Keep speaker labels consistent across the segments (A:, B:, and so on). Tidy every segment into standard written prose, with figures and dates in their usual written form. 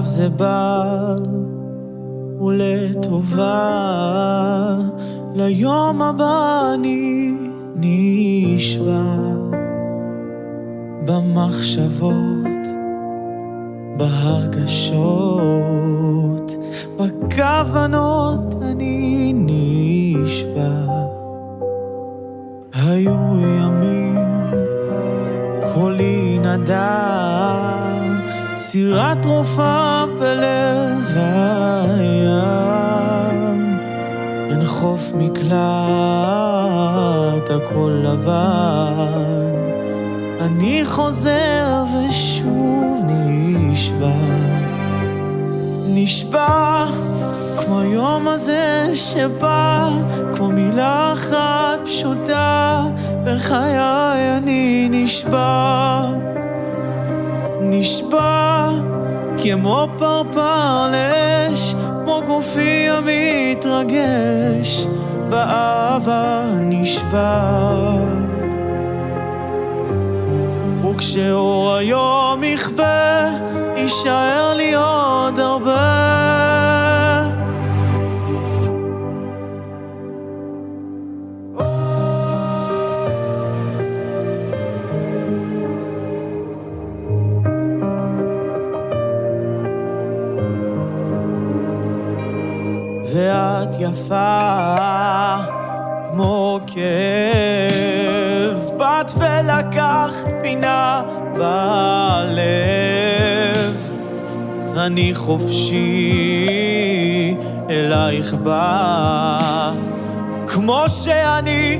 A: זה בא ולטובה, ליום הבא אני נשבע. במחשבות, בהרגשות, בכוונות אני נשבע. היו ימים קולי נדם, סירת תרופה בלב הים. אין חוף מקלט, הכל לבן, אני חוזר ושוב נשבע. נשבע כמו יום הזה שבא, כמו מילה אחת פשוטה בחיי אני נשבע. נשבע כמו פרפר לאש, כמו גופי המתרגש באהבה נשבע. וכשאור היום יכבה, יישאר לי עוד הרבה. ואת יפה כמו כאב, באת ולקחת פינה בלב. אני חופשי אלייך בא, כמו שאני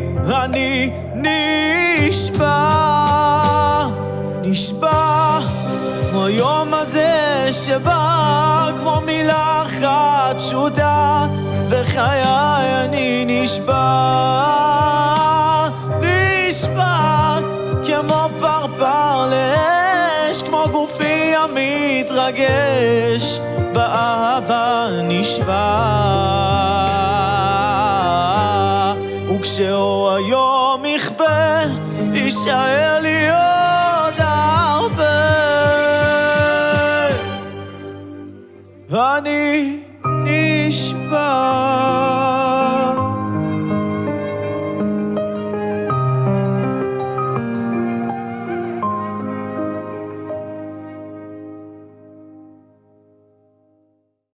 A: נשבע. נשבע כמו יום הזה שבא, כמו מילה אחת פשוטה בחיי אני נשבע. נשבע כמו פרפר לאש, כמו גופי המתרגש באהבה נשבע. וכשאור היום יכבה, יישאר לי עוד הרבה. אני נשבע.